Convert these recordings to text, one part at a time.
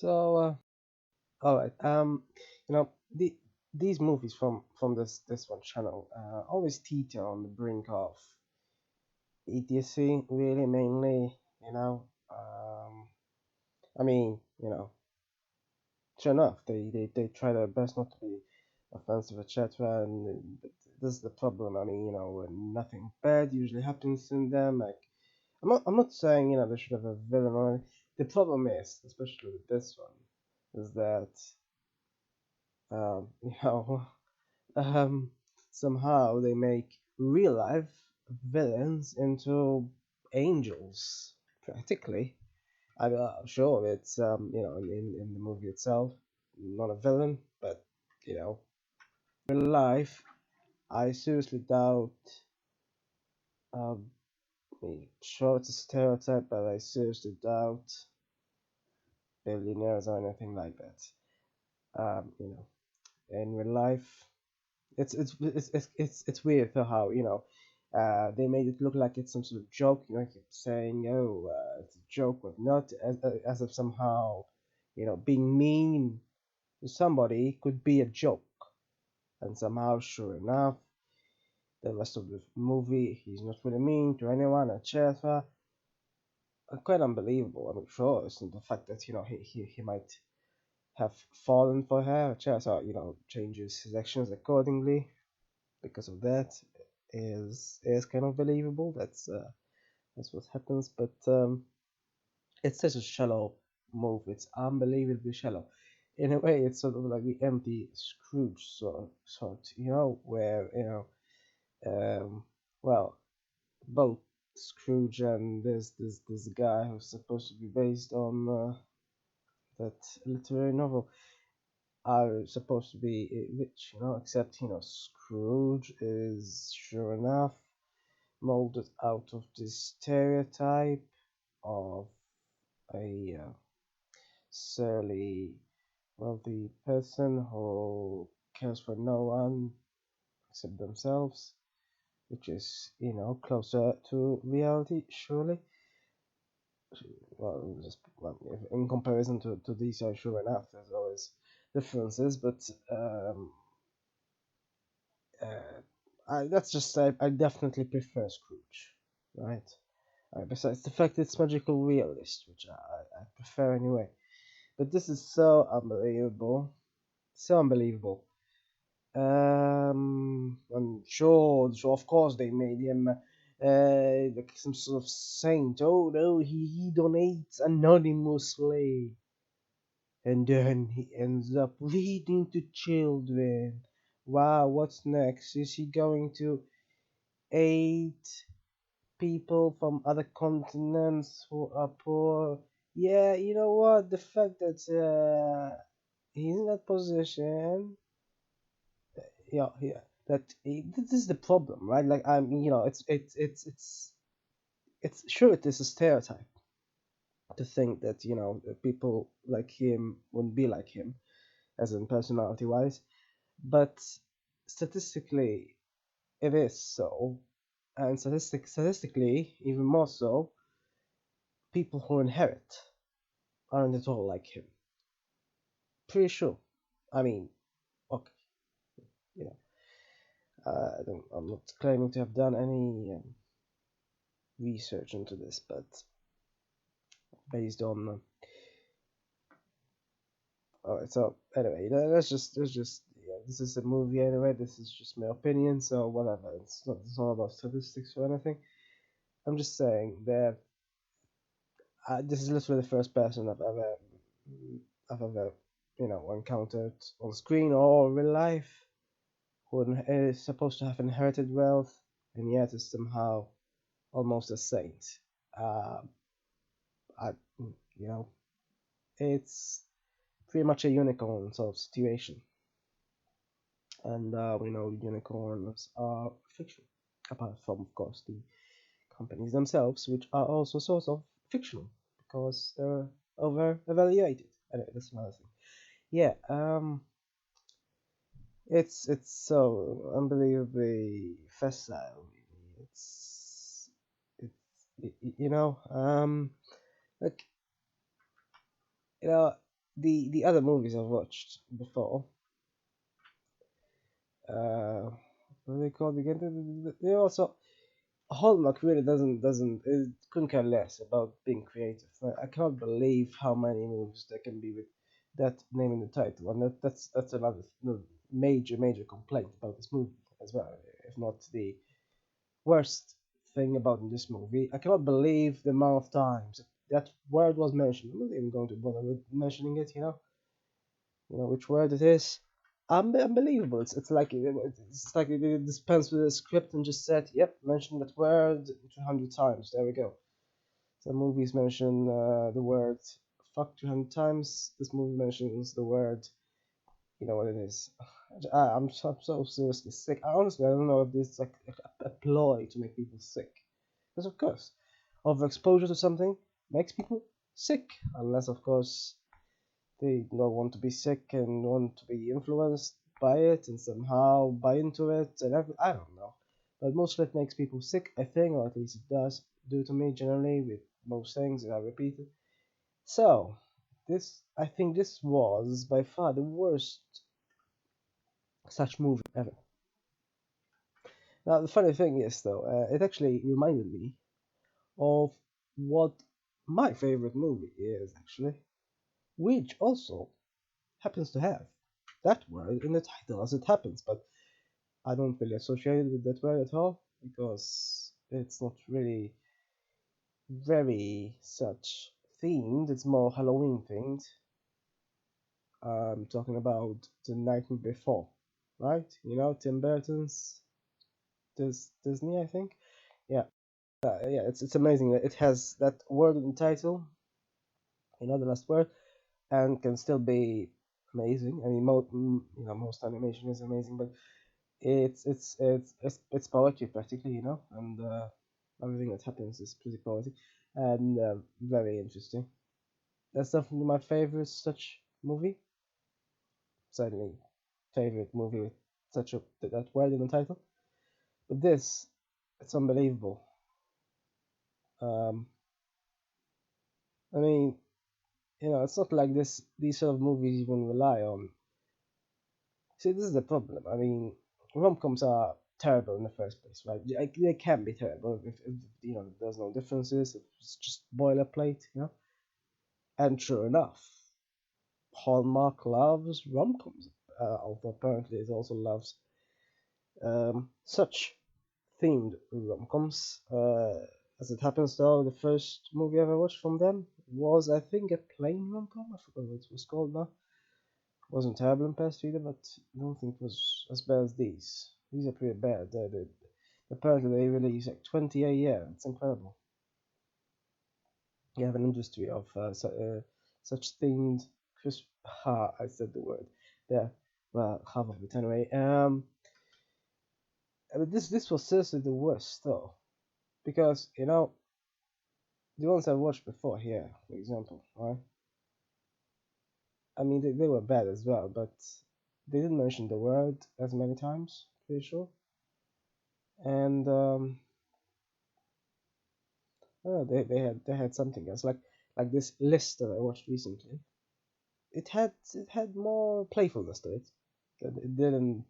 So, all right. You know, these movies from this one channel always teeter on the brink of idiocy, really, mainly. You know, I mean, sure enough, they try their best not to be offensive, etc. And this is the problem. I mean, when nothing bad usually happens in them. Like, I'm not saying they should have a villain or anything. The problem is, especially with this one, is that you know um, somehow they make real life villains into angels, practically. I'm sure it's in the movie itself, not a villain, but you know, real life, I seriously doubt. Um, I mean, sure it's a stereotype, but I seriously doubt billionaires or anything like that. In real life, it's weird though how they made it look like it's some sort of joke. Keep saying, "Oh, it's a joke," but not as if somehow, being mean to somebody could be a joke. And somehow, sure enough, the rest of the movie, he's not really mean to anyone, etc. Quite unbelievable. I mean, sure, it's the fact that he might have fallen for her, etc. So changes his actions accordingly because of that is kind of believable. That's what happens, but it's such a shallow move. It's unbelievably shallow. In a way, it's sort of like the empty Scrooge sort, where well, both Scrooge and this guy who's supposed to be based on that literary novel are supposed to be rich, except Scrooge is sure enough molded out of this stereotype of a surly, wealthy person who cares for no one except themselves, which is, closer to reality, surely. In comparison to these, sure enough, there's always differences, but that's just I definitely prefer Scrooge, right? Besides the fact it's magical realist, which I prefer anyway. But this is so unbelievable. So unbelievable. And sure, of course they made him like some sort of saint. Oh no, he donates anonymously. And then he ends up reading to children. Wow, what's next? Is he going to aid people from other continents who are poor? Yeah, you know what? The fact that he's in that position, yeah, this is the problem, right? Like it's sure it is a stereotype to think that people like him wouldn't be like him, as in personality wise, but statistically it is so, and statistically even more so, people who inherit aren't at all like him. Pretty sure. I mean, okay, you know, I'm not claiming to have done any research into this, but based on all right. So anyway, let's just yeah, this is a movie anyway. This is just my opinion, so whatever. It's not about statistics or anything. I'm just saying that this is literally the first person I've ever encountered on screen or real life who is supposed to have inherited wealth and yet is somehow almost a saint. Uh, I you know it's pretty much a unicorn sort of situation, and we know unicorns are fiction, apart from of course the companies themselves, which are also sort of fictional because they're over evaluated. Anyway, that's another thing. Yeah, it's so unbelievably facile. It's like you know the other movies I've watched before, what are they called again? They also Hallmark really doesn't it couldn't care less about being creative. I cannot believe how many movies there can be with that name in the title, and that's another major complaint about this movie as well, if not the worst thing about this movie. I cannot believe the amount of times that word was mentioned. I'm not even going to bother with mentioning it. You know which word it is. Unbelievable. It's like they dispensed with a script and just said, "Yep, mention that word 200 times." There we go. Some movies mention the word "fuck" 200 times. This movie mentions the word. You know what it is. I'm so seriously sick. Honestly, I don't know if this is like a ploy to make people sick. Because of course, overexposure to something makes people sick. Unless of course they don't want to be sick and want to be influenced by it and somehow buy into it and I don't know. But mostly it makes people sick, I think, or at least it does do to me generally with most things that I repeat it. So, I think this was by far the worst such movie ever. Now, the funny thing is, though, it actually reminded me of what my favorite movie is, actually, which also happens to have that word in the title as it happens, but I don't really associate it with that word at all because it's not really very such themed. It's more Halloween themed. I'm talking about The Nightmare Before, right? You know, Tim Burton's Disney, I think. Yeah, yeah. It's amazing that it has that word in the title, the last word, and can still be amazing. I mean, most animation is amazing, but it's poetry practically, and everything that happens is pretty poetic and very interesting. That's definitely my favorite such movie. Certainly, favorite movie with such a that word in the title. But this, it's unbelievable. Um, I mean, it's not like this. These sort of movies even rely on. See, this is the problem. I mean, rom-coms are terrible in the first place, right? They can be terrible if there's no differences. If it's just boilerplate. And true enough, Hallmark loves rom-coms. Although apparently it also loves such themed rom-coms. As it happens, though, the first movie I ever watched from them was, I think, a plain rom-com. I forgot what it was called now. Wasn't terrible in past either, but I don't think it was as bad as these. These are pretty bad. Apparently, they release like 20 a year. It's incredible. You have an industry of such themed Chris. Ha! I said the word. There. Well, half of it anyway. But this was seriously the worst though, because the ones I watched before here, for example, right? I mean, they were bad as well, but they didn't mention the word as many times. Pretty sure. And oh, they had something else like this list that I watched recently. It had more playfulness to it. It didn't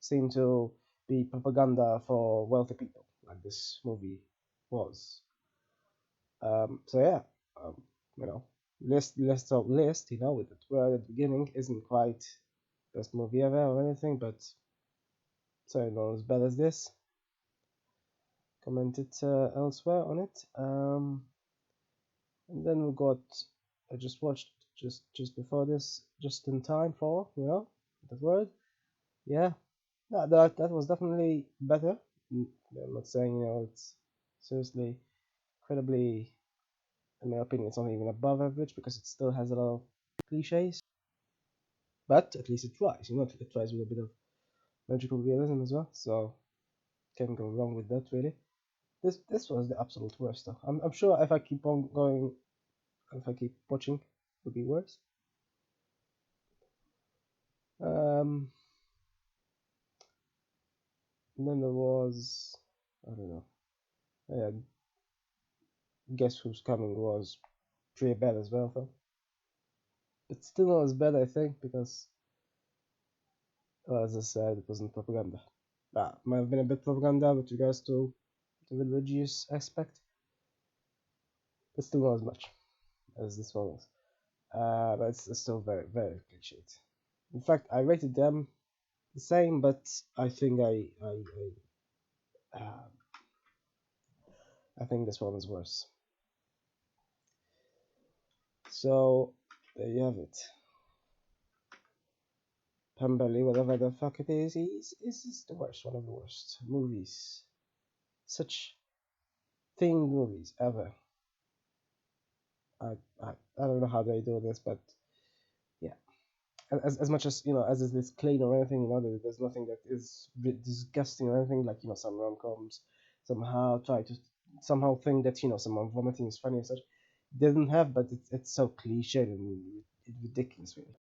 seem to be propaganda for wealthy people like this movie was. So yeah, um, you know, list, with that word at the beginning isn't quite best movie ever or anything, but certainly not as bad as this. Commented elsewhere on it. And then we got. I just watched just before this, just in time for that word. Yeah, no, that was definitely better. I'm not saying it's seriously incredibly. In my opinion, it's not even above average because it still has a lot of cliches. But at least it tries. It tries with a bit of magical realism as well. So can't go wrong with that really. This was the absolute worst though. I'm sure if I keep on going, if I keep watching, it'll be worse. Um, and then there was, I don't know. Yeah, Guess Who's Coming was pretty bad as well though. It's still not as bad, I think, because, well, as I said, it wasn't propaganda. Might have been a bit propaganda with regards to the religious aspect, but still not as much as this one was. But it's still very, very cliched. In fact, I rated them the same, but I think uh, I think this one is worse. So there you have it. Pemberley, whatever the fuck it is the worst, one of the worst movies, such themed movies ever. I don't know how they do this, but yeah. As much as as is this clean or anything, there's nothing that is disgusting or anything like some rom-coms somehow try to somehow think that someone vomiting is funny and such. It doesn't have, but it's so cliche and ridiculous, really.